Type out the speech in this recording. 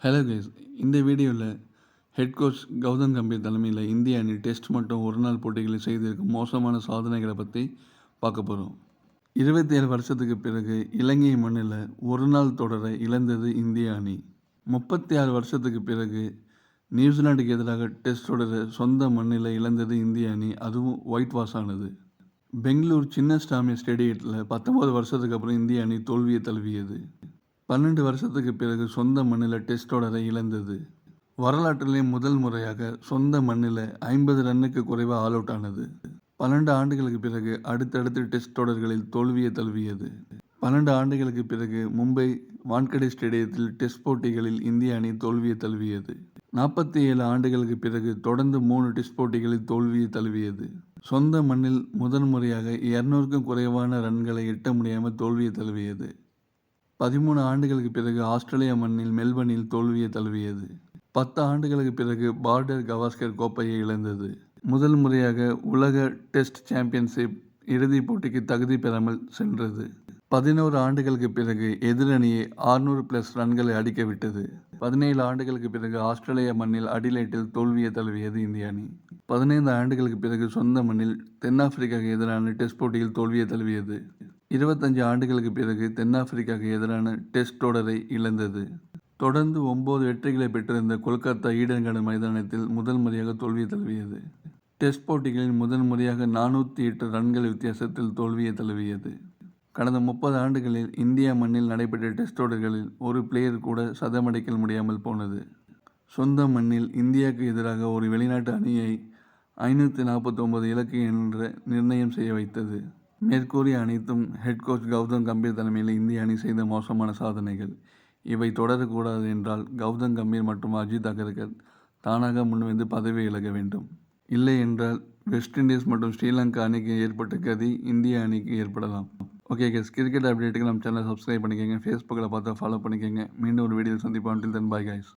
Hello guys, இந்த வீடியோவில் head coach Gautham Gambhir தலைமையில் இந்திய அணி டெஸ்ட் மற்றும் ஒருநாள் போட்டிகளில் செய்திருக்கும் மோசமான சாதனைகளை பற்றி பார்க்க போகிறோம். 27 வருஷத்துக்கு பிறகு இலங்கை மண்ணில் ஒரு நாள் தொடரை இழந்தது இந்திய அணி. 36 வருஷத்துக்கு பிறகு நியூசிலாந்துக்கு எதிராக டெஸ்ட் தொடரை சொந்த மண்ணில் இழந்தது இந்திய அணி, அதுவும் ஒயிட் வாஷ் ஆனது. பெங்களூர் சின்னஸ்வாமி ஸ்டேடியத்தில் 19 வருஷத்துக்கு அப்புறம் இந்திய அணி தோல்வியை தழுவியது. 12 வருஷத்துக்கு பிறகு சொந்த மண்ணில் டெஸ்ட் தொடரை இழந்தது. வரலாற்றிலே முதல் முறையாக சொந்த மண்ணில் 50 ரன்னுக்கு குறைவாக ஆல் அவுட் ஆனது. 12 ஆண்டுகளுக்கு பிறகு அடுத்தடுத்து டெஸ்ட் தொடர்களில் தோல்வியை தழுவியது. 12 ஆண்டுகளுக்கு பிறகு மும்பை வான்கடே ஸ்டேடியத்தில் டெஸ்ட் போட்டிகளில் இந்திய அணி தோல்வியை தழுவியது. 47 ஆண்டுகளுக்கு பிறகு தொடர்ந்து 3 டெஸ்ட் போட்டிகளில் தோல்வியை தழுவியது. சொந்த மண்ணில் முதன் முறையாக 200க்கும் குறைவான ரன்களை எட்ட முடியாமல் தோல்வியை தழுவியது. 13 ஆண்டுகளுக்கு பிறகு ஆஸ்திரேலியா மண்ணில் மெல்பர்னில் தோல்வியை தழுவியது. 10 ஆண்டுகளுக்கு பிறகு பார்டர் கவாஸ்கர் கோப்பையை இழந்தது. முதல் முறையாக உலக டெஸ்ட் சாம்பியன்ஷிப் இறுதிப் போட்டிக்கு தகுதி பெறாமல் சென்றது. 11 ஆண்டுகளுக்கு பிறகு எதிரணியை 600+ ரன்களை அடிக்க விட்டது. 17 ஆண்டுகளுக்கு பிறகு ஆஸ்திரேலியா மண்ணில் அடிலைட்டில் தோல்வியை தழுவியது இந்திய அணி. 15 ஆண்டுகளுக்கு பிறகு சொந்த மண்ணில் தென்னாப்பிரிக்காவுக்கு எதிரான டெஸ்ட் போட்டியில் தோல்வியை தழுவியது. 25 ஆண்டுகளுக்கு பிறகு தென்னாப்பிரிக்காவுக்கு எதிரான டெஸ்ட் தொடரை இழந்தது. தொடர்ந்து 9 வெற்றிகளை பெற்றிருந்த கொல்கத்தா ஈடன் கார்டன் மைதானத்தில் முதல் முறையாக தோல்வியை தழுவியது. டெஸ்ட் போட்டிகளில் முதல் முறையாக 408 ரன்கள் வித்தியாசத்தில் தோல்வியை தழுவியது. கடந்த 30 ஆண்டுகளில் இந்தியா மண்ணில் நடைபெற்ற டெஸ்ட் தொடர்களில் ஒரு பிளேயர் கூட சதமடிக்க முடியாமல் போனது. சொந்த மண்ணில் இந்தியாவுக்கு எதிராக ஒரு வெளிநாட்டு அணியை 549 இலக்கு என்ற நிர்ணயம் செய்ய வைத்தது. மேற்கூறிய அனைத்தும் ஹெட் கோச் கௌதம் கம்பீர் தலைமையில் இந்திய அணி செய்த மோசமான சாதனைகள். இவை தொடரக்கூடாது என்றால் கௌதம் கம்பீர் மற்றும் அஜித் அகர்கர் தானாக முன்வந்து பதவி விலக வேண்டும். இல்லை என்றால் வெஸ்ட் இண்டீஸ் மற்றும் ஸ்ரீலங்கா அணிக்கு ஏற்பட்ட கதி இந்திய அணிக்கு ஏற்படலாம். ஓகே கைஸ், கிரிக்கெட் அப்டேட்டுக்கு நம்ம சேனலை சப்ஸ்கிரைப் பண்ணிக்கோங்க. ஃபேஸ்புக்கில் பார்த்தா ஃபாலோ பண்ணிக்கோங்க. மீண்டும் ஒரு வீடியோவில் சந்திப்போம். until then bye guys.